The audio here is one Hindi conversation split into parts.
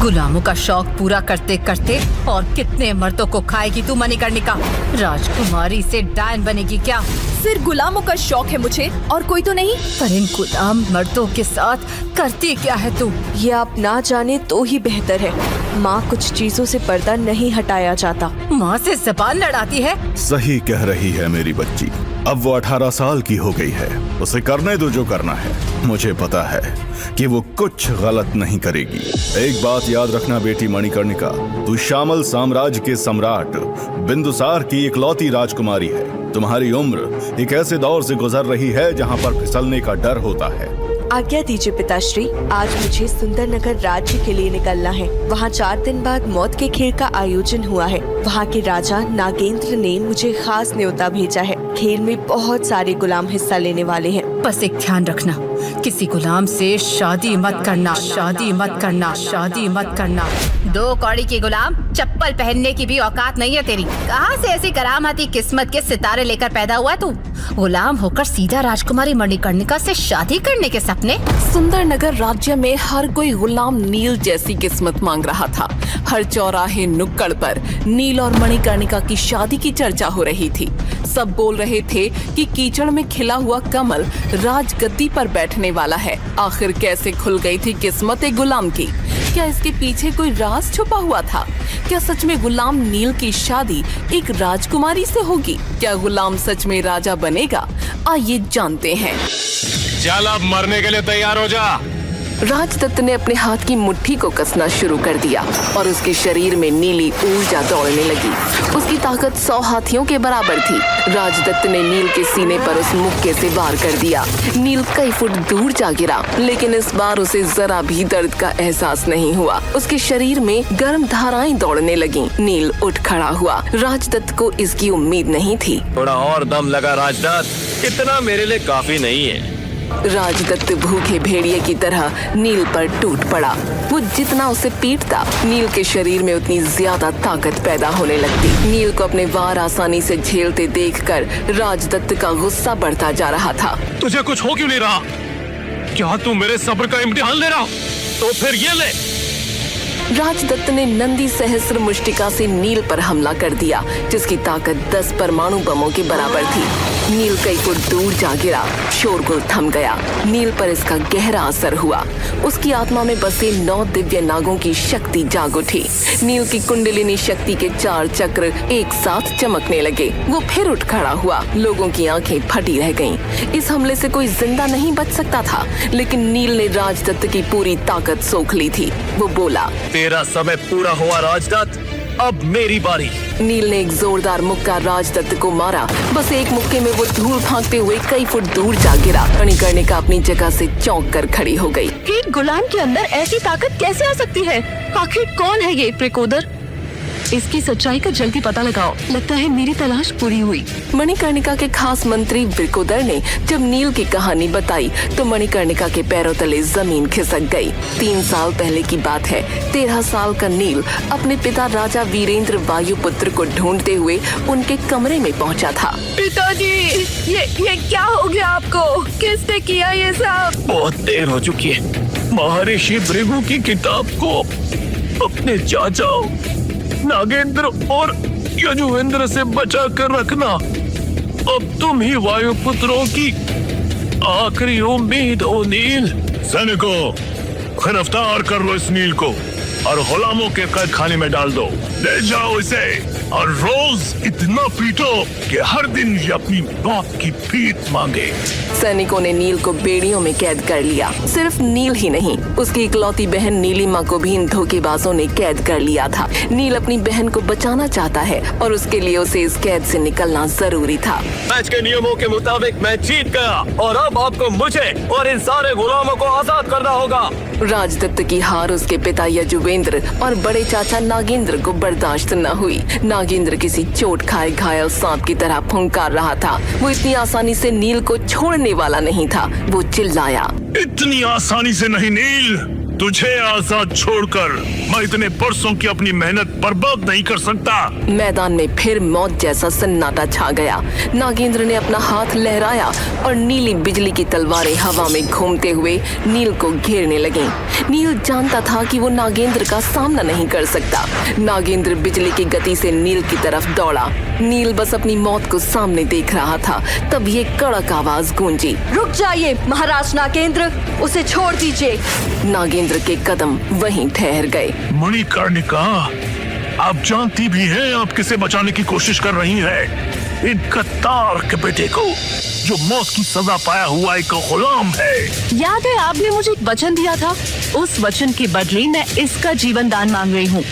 गुलामों का शौक पूरा करते करते और कितने मर्दों को खाएगी तू मणिकर्णिका? राजकुमारी से डायन बनेगी क्या? सिर्फ गुलामों का शौक है मुझे और कोई तो नहीं। पर इन गुलाम मर्दों के साथ करती क्या है तू? ये आप ना जाने तो ही बेहतर है। माँ, कुछ चीजों से पर्दा नहीं हटाया जाता। माँ से ज़बान लड़ाती है। सही कह रही है मेरी बच्ची। अब वो 18 साल की हो गई है, उसे करने दो जो करना है। मुझे पता है कि वो कुछ गलत नहीं करेगी। एक बात याद रखना बेटी मणिकर्णिका, तू शामल साम्राज्य के सम्राट बिंदुसार की इकलौती राजकुमारी है। तुम्हारी उम्र एक ऐसे दौर से गुजर रही है जहाँ पर फिसलने का डर होता है। आज्ञा दीजिए पिताश्री, आज मुझे सुंदरनगर राज्य के लिए निकलना है। वहाँ 4 दिन बाद मौत के खेल का आयोजन हुआ है। वहाँ के राजा नागेंद्र ने मुझे खास न्योता भेजा है। खेल में बहुत सारे गुलाम हिस्सा लेने वाले हैं। बस एक ध्यान रखना, किसी गुलाम से शादी मत करना, शादी मत करना, शादी मत करना। 2 कौड़ी की गुलाम, चप्पल पहनने की भी औकात नहीं है तेरी। कहाँ से ऐसी करामाती किस्मत के सितारे लेकर पैदा हुआ तू? गुलाम होकर सीधा राजकुमारी मणिकर्णिका से शादी करने के सपने? सुंदरनगर राज्य में हर कोई गुलाम नील जैसी किस्मत मांग रहा था। हर चौराहे नुक्कड़ पर नील और मणिकर्णिका की शादी की चर्चा हो रही थी। सब बोल रहे थे कि कीचड़ में खिला हुआ कमल राजगद्दी पर बैठने वाला है। आखिर कैसे खुल गई थी किस्मत एक गुलाम की? क्या इसके पीछे कोई राज छुपा हुआ था? क्या सच में गुलाम नील की शादी एक राजकुमारी से होगी? क्या गुलाम सच में राजा बनेगा? आइए जानते हैं। चल अब मरने के लिए तैयार हो जा। राजदत्त ने अपने हाथ की मुट्ठी को कसना शुरू कर दिया और उसके शरीर में नीली ऊर्जा दौड़ने लगी। उसकी ताकत 100 हाथियों के बराबर थी। राजदत्त ने नील के सीने पर उस मुक्के से वार कर दिया। नील कई फुट दूर जा गिरा, लेकिन इस बार उसे जरा भी दर्द का एहसास नहीं हुआ। उसके शरीर में गर्म धाराएं दौड़ने लगीं। नील उठ खड़ा हुआ। राजदत्त को इसकी उम्मीद नहीं थी। थोड़ा और दम लगा राजदत्त, इतना मेरे लिए काफी नहीं है। राजदत्त भूखे भेड़िए की तरह नील पर टूट पड़ा। वो जितना उसे पीटता, नील के शरीर में उतनी ज्यादा ताकत पैदा होने लगती। नील को अपने वार आसानी से झेलते देखकर राजदत्त का गुस्सा बढ़ता जा रहा था। तुझे कुछ हो क्यों नहीं रहा? क्या तू मेरे सब्र का इम्तिहान ले रहा? तो फिर ये ले। राजदत्त ने नंदी सहस्त्र मुष्टिका से नील पर हमला कर दिया, जिसकी ताकत 10 परमाणु बमों के बराबर थी। नील कई फुट दूर जा गिरा। शोरगुल थम गया। नील पर इसका गहरा असर हुआ। उसकी आत्मा में बसे 9 दिव्य नागों की शक्ति जाग उठी। नील की कुंडलिनी शक्ति के 4 चक्र एक साथ चमकने लगे। वो फिर उठ खड़ा हुआ। लोगों की आंखें फटी रह गईं। इस हमले से कोई जिंदा नहीं बच सकता था, लेकिन नील ने राजदत्त की पूरी ताकत सोख ली थी। वो बोला, तेरा समय पूरा हुआ राजदत्त, अब मेरी बारी। नील ने एक जोरदार मुक्का राजदत्त को मारा। बस एक मुक्के में वो धूल फांकते हुए कई फुट दूर जा गिरा। मणिकर्णिका अपनी जगह से चौंक कर खड़ी हो गई। एक गुलाम के अंदर ऐसी ताकत कैसे आ सकती है? आखिर कौन है ये प्रिकोदर? इसकी सच्चाई का जल्दी पता लगाओ। लगता है मेरी तलाश पूरी हुई। मणिकर्णिका के खास मंत्री वृकोदर ने जब नील की कहानी बताई तो मणिकर्णिका के पैरों तले जमीन खिसक गई। 3 साल पहले की बात है। 13 साल का नील अपने पिता राजा वीरेंद्र वायुपुत्र को ढूंढते हुए उनके कमरे में पहुंचा था। पिताजी, ये क्या हो गया आपको? किसने किया ये सब? बहुत देर हो चुकी है। महर्षि भृगु की किताब को अपने चाचा नागेंद्र और यजुवेंद्र से बचा कर रखना। अब तुम ही वायुपुत्रों की आखिरी उम्मीद हो नील। सैनिकों, गिरफ्तार कर लो इस नील को और गुलामों के कैद खाने में डाल दो। ले जाओ इसे और रोज इतना पीटो कि हर दिन ये अपनी बाप की भीख मांगे। सैनिकों ने नील को बेड़ियों में कैद कर लिया। सिर्फ नील ही नहीं, उसकी इकलौती बहन नीलिमा को भी इन धोखेबाजों ने कैद कर लिया था। नील अपनी बहन को बचाना चाहता है और उसके लिए उसे इस कैद से निकलना जरूरी था। मैच के नियमों के मुताबिक मैं जीत गया और अब आपको मुझे और इन सारे गुलामों को आजाद करना होगा। राजदत्त की हार उसके पिता यजुवेंद्र और बड़े चाचा नागेंद्र को बर्दाश्त न हुई। नागेंद्र किसी चोट खाए घायल सांप की तरह फुंकार रहा था। वो इतनी आसानी से नील को छोड़ने वाला नहीं था। वो चिल्लाया, इतनी आसानी से नहीं नील, तुझे आजाद छोड़कर मैं इतने बरसों की अपनी मेहनत बर्बाद नहीं कर सकता। मैदान में फिर मौत जैसा सन्नाटा छा गया। नागेंद्र ने अपना हाथ लहराया और नीली बिजली की तलवारें हवा में घूमते हुए नील को घेरने लगीं। नील जानता था कि वो नागेंद्र का सामना नहीं कर सकता। नागेंद्र बिजली की गति से नील की तरफ दौड़ा। नील बस अपनी मौत को सामने देख रहा था। तब ये कड़क आवाज गूंजी, रुक जाइए महाराज नागेंद्र, उसे छोड़ दीजिए। नागेंद्र के कदम वहीं ठहर गए। मणिकर्णिका, आप जानती भी हैं आप किसे बचाने की कोशिश कर रही हैं। इन कत्तार के बेटे को, जो मौत की सजा पाया हुआ एक गुलाम है। याद है आपने मुझे एक वचन दिया था, उस वचन के बदले मैं इसका जीवन दान मांग रही हूँ।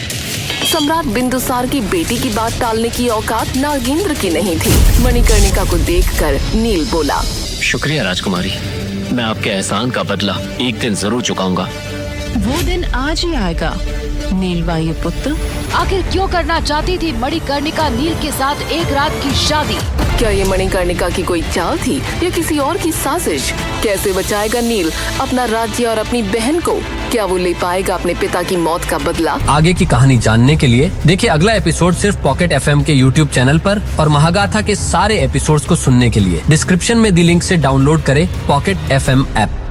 सम्राट बिंदुसार की बेटी की बात टालने की औकात नागेंद्र की नहीं थी। मणिकर्णिका को देखकर नील बोला, शुक्रिया राजकुमारी, मैं आपके एहसान का बदला एक दिन जरूर चुकाऊंगा। वो दिन आज ही आएगा नीलवायु पुत्र। आखिर क्यों करना चाहती थी मणिकर्णिका नील के साथ एक रात की शादी? क्या ये मणिकर्णिका की कोई चाल थी या किसी और की साजिश? कैसे बचाएगा नील अपना राज्य और अपनी बहन को? क्या वो ले पाएगा अपने पिता की मौत का बदला? आगे की कहानी जानने के लिए देखिए अगला एपिसोड सिर्फ पॉकेट एफएम के यूट्यूब चैनल पर, और महागाथा के सारे एपिसोड्स को सुनने के लिए डिस्क्रिप्शन में दी लिंक से डाउनलोड करें पॉकेट एफएम ऐप।